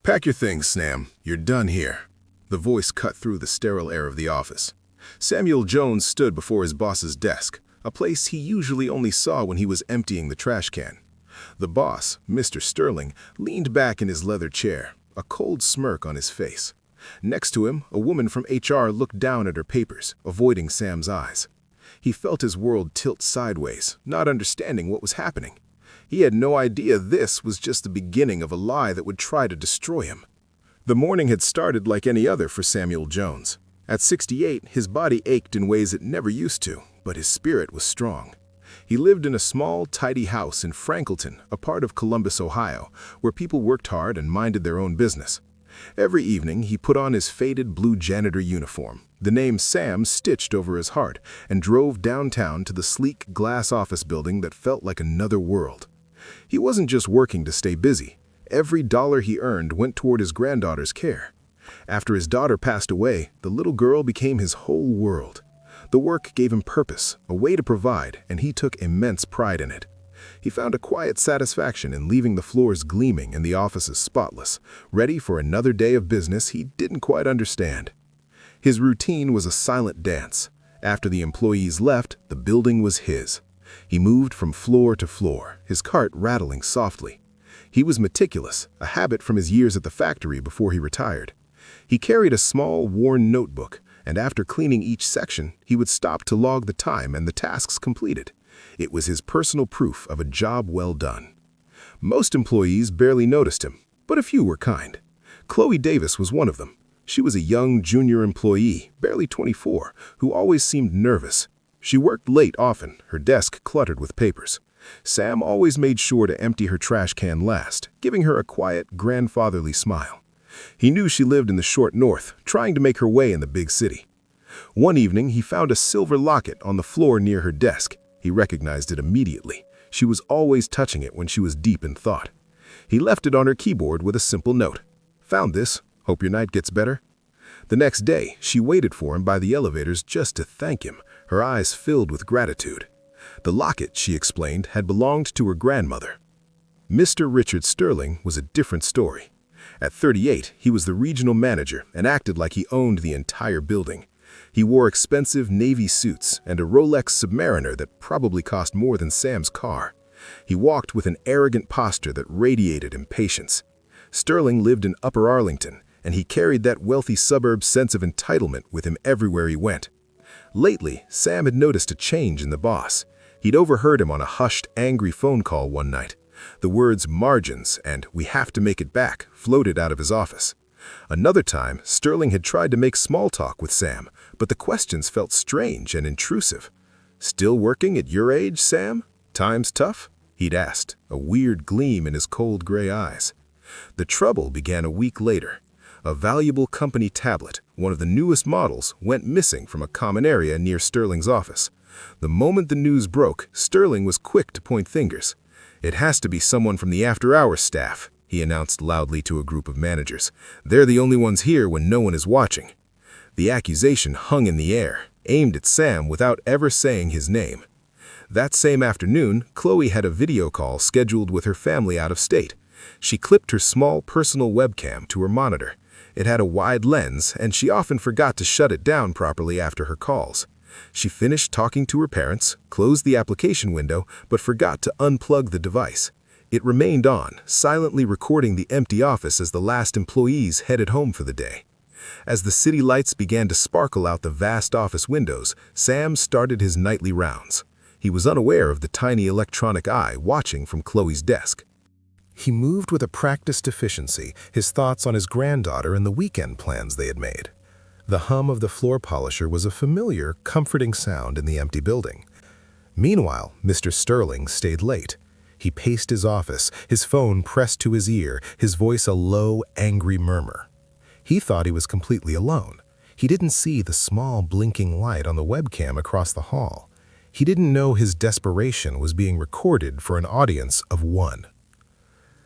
Pack your things, Sam. You're done here. The voice cut through the sterile air of the office. Samuel Jones stood before his boss's desk, a place he usually only saw when he was emptying the trash can. The boss, Mr. Sterling, leaned back in his leather chair, a cold smirk on his face. Next to him, a woman from HR looked down at her papers, avoiding Sam's eyes. He felt his world tilt sideways, not understanding what was happening. He had no idea this was just the beginning of a lie that would try to destroy him. The morning had started like any other for Samuel Jones. At 68, his body ached in ways it never used to, but his spirit was strong. He lived in a small, tidy house in Franklinton, a part of Columbus, Ohio, where people worked hard and minded their own business. Every evening, he put on his faded blue janitor uniform, the name Sam stitched over his heart, and drove downtown to the sleek glass office building that felt like another world. He wasn't just working to stay busy. Every dollar he earned went toward his granddaughter's care. After his daughter passed away, the little girl became his whole world. The work gave him purpose, a way to provide, and he took immense pride in it. He found a quiet satisfaction in leaving the floors gleaming and the offices spotless, ready for another day of business he didn't quite understand. His routine was a silent dance. After the employees left, the building was his. He moved from floor to floor, his cart rattling softly. He was meticulous, a habit from his years at the factory before he retired. He carried a small, worn notebook, and after cleaning each section, he would stop to log the time and the tasks completed. It was his personal proof of a job well done. Most employees barely noticed him, but a few were kind. Chloe Davis was one of them. She was a young junior employee, barely 24, who always seemed nervous. She worked late often, her desk cluttered with papers. Sam always made sure to empty her trash can last, giving her a quiet, grandfatherly smile. He knew she lived in the short north, trying to make her way in the big city. One evening, he found a silver locket on the floor near her desk. He recognized it immediately. She was always touching it when she was deep in thought. He left it on her keyboard with a simple note. "Found this. Hope your night gets better." The next day, she waited for him by the elevators just to thank him, her eyes filled with gratitude. The locket, she explained, had belonged to her grandmother. Mr. Richard Sterling was a different story. At 38, he was the regional manager and acted like he owned the entire building. He wore expensive Navy suits and a Rolex Submariner that probably cost more than Sam's car. He walked with an arrogant posture that radiated impatience. Sterling lived in Upper Arlington, and he carried that wealthy suburb sense of entitlement with him everywhere he went. Lately, Sam had noticed a change in the boss. He'd overheard him on a hushed, angry phone call one night. The words "margins" and "we have to make it back" floated out of his office. Another time, Sterling had tried to make small talk with Sam, but the questions felt strange and intrusive. "Still working at your age, Sam? Time's tough?" he'd asked, a weird gleam in his cold gray eyes. The trouble began a week later. A valuable company tablet, one of the newest models, went missing from a common area near Sterling's office. The moment the news broke, Sterling was quick to point fingers. "It has to be someone from the after-hours staff," he announced loudly to a group of managers. "They're the only ones here when no one is watching." The accusation hung in the air, aimed at Sam without ever saying his name. That same afternoon, Chloe had a video call scheduled with her family out of state. She clipped her small personal webcam to her monitor. It had a wide lens, and she often forgot to shut it down properly after her calls. She finished talking to her parents, closed the application window, but forgot to unplug the device. It remained on, silently recording the empty office as the last employees headed home for the day. As the city lights began to sparkle out the vast office windows, Sam started his nightly rounds. He was unaware of the tiny electronic eye watching from Chloe's desk. He moved with a practiced efficiency, his thoughts on his granddaughter and the weekend plans they had made. The hum of the floor polisher was a familiar, comforting sound in the empty building. Meanwhile, Mr. Sterling stayed late. He paced his office, his phone pressed to his ear, his voice a low, angry murmur. He thought he was completely alone. He didn't see the small, blinking light on the webcam across the hall. He didn't know his desperation was being recorded for an audience of one.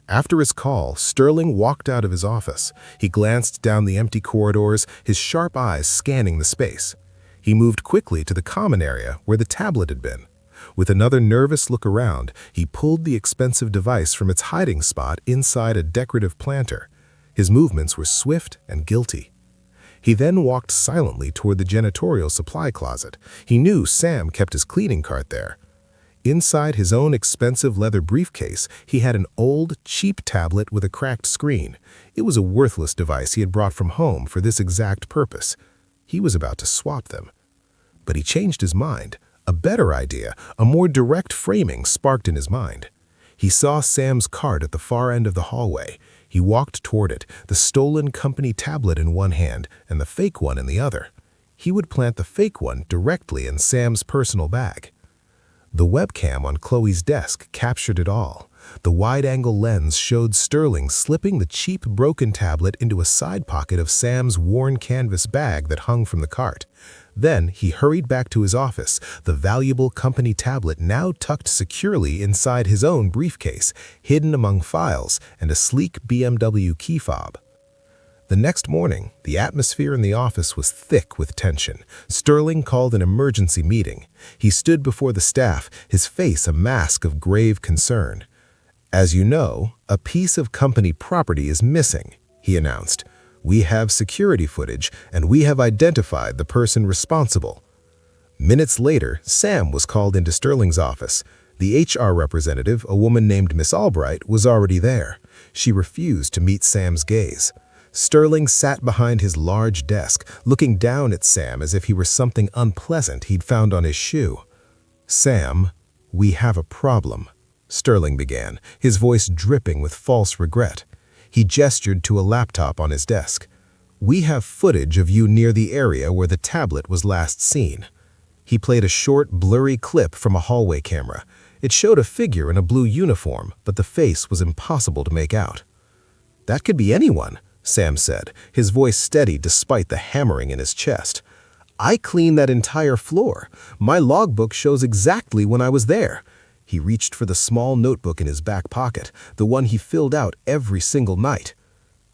After his call, Sterling walked out of his office. He glanced down the empty corridors, his sharp eyes scanning the space. He moved quickly to the common area where the tablet had been. With another nervous look around, he pulled the expensive device from its hiding spot inside a decorative planter. His movements were swift and guilty. He then walked silently toward the janitorial supply closet. He knew Sam kept his cleaning cart there. Inside his own expensive leather briefcase, he had an old, cheap tablet with a cracked screen. It was a worthless device he had brought from home for this exact purpose. He was about to swap them. But he changed his mind. A better idea, a more direct framing sparked in his mind. He saw Sam's cart at the far end of the hallway. He walked toward it, the stolen company tablet in one hand and the fake one in the other. He would plant the fake one directly in Sam's personal bag. The webcam on Chloe's desk captured it all. The wide-angle lens showed Sterling slipping the cheap broken tablet into a side pocket of Sam's worn canvas bag that hung from the cart. Then he hurried back to his office, the valuable company tablet now tucked securely inside his own briefcase, hidden among files and a sleek BMW key fob. The next morning, the atmosphere in the office was thick with tension. Sterling called an emergency meeting. He stood before the staff, his face a mask of grave concern. "As you know, a piece of company property is missing," he announced. "We have security footage, and we have identified the person responsible." Minutes later, Sam was called into Sterling's office. The HR representative, a woman named Miss Albright, was already there. She refused to meet Sam's gaze. Sterling sat behind his large desk, looking down at Sam as if he were something unpleasant he'd found on his shoe. "Sam, we have a problem," Sterling began, his voice dripping with false regret. He gestured to a laptop on his desk. "We have footage of you near the area where the tablet was last seen." He played a short, blurry clip from a hallway camera. It showed a figure in a blue uniform, but the face was impossible to make out. "That could be anyone," Sam said, his voice steady despite the hammering in his chest. "I cleaned that entire floor. My logbook shows exactly when I was there." He reached for the small notebook in his back pocket, the one he filled out every single night.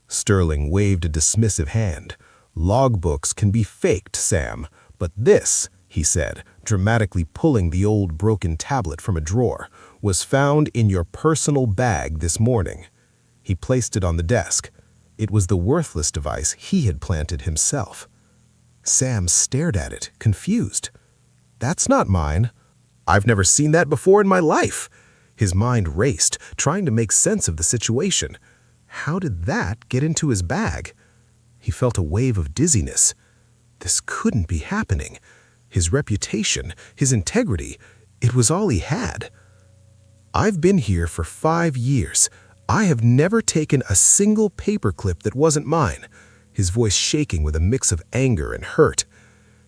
Sterling waved a dismissive hand. "Logbooks can be faked, Sam, but this," he said, dramatically pulling the old broken tablet from a drawer, "was found in your personal bag this morning." He placed it on the desk. It was the worthless device he had planted himself. Sam stared at it, confused. "That's not mine. I've never seen that before in my life." His mind raced, trying to make sense of the situation. How did that get into his bag? He felt a wave of dizziness. This couldn't be happening. His reputation, his integrity, it was all he had. "I've been here for 5 years. I have never taken a single paperclip that wasn't mine," his voice shaking with a mix of anger and hurt.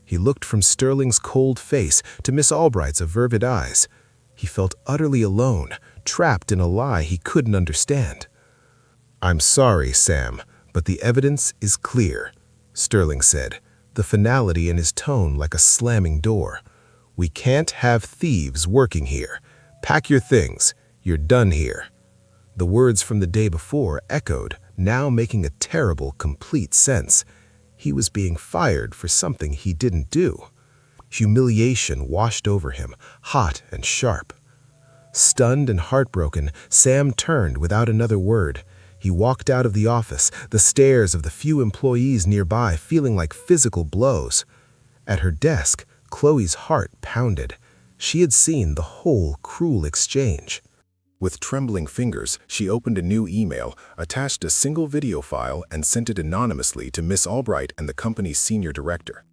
He looked from Sterling's cold face to Miss Albright's averted eyes. He felt utterly alone, trapped in a lie he couldn't understand. "I'm sorry, Sam, but the evidence is clear," Sterling said, the finality in his tone like a slamming door. "We can't have thieves working here. Pack your things. You're done here." The words from the day before echoed, now making a terrible, complete sense. He was being fired for something he didn't do. Humiliation washed over him, hot and sharp. Stunned and heartbroken, Sam turned without another word. He walked out of the office, the stares of the few employees nearby feeling like physical blows. At her desk, Chloe's heart pounded. She had seen the whole cruel exchange. With trembling fingers, she opened a new email, attached a single video file, and sent it anonymously to Miss Albright and the company's senior director.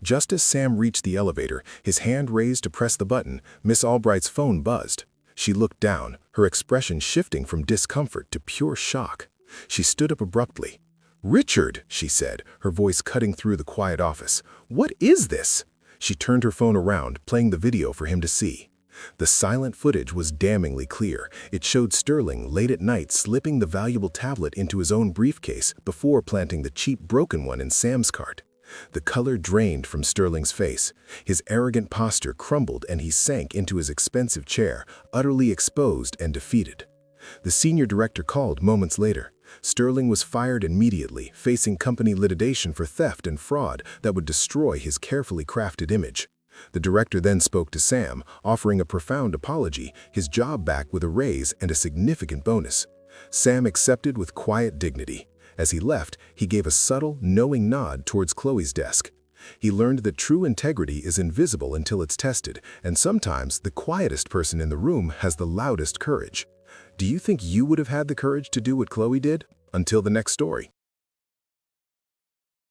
Just as Sam reached the elevator, his hand raised to press the button, Miss Albright's phone buzzed. She looked down, her expression shifting from discomfort to pure shock. She stood up abruptly. "Richard," she said, her voice cutting through the quiet office. "What is this?" She turned her phone around, playing the video for him to see. The silent footage was damningly clear. It showed Sterling late at night slipping the valuable tablet into his own briefcase before planting the cheap broken one in Sam's cart. The color drained from Sterling's face. His arrogant posture crumbled and he sank into his expensive chair, utterly exposed and defeated. The senior director called moments later. Sterling was fired immediately, facing company litigation for theft and fraud that would destroy his carefully crafted image. The director then spoke to Sam, offering a profound apology, his job back with a raise and a significant bonus. Sam accepted with quiet dignity. As he left, he gave a subtle, knowing nod towards Chloe's desk. He learned that true integrity is invisible until it's tested, and sometimes the quietest person in the room has the loudest courage. Do you think you would have had the courage to do what Chloe did? Until the next story.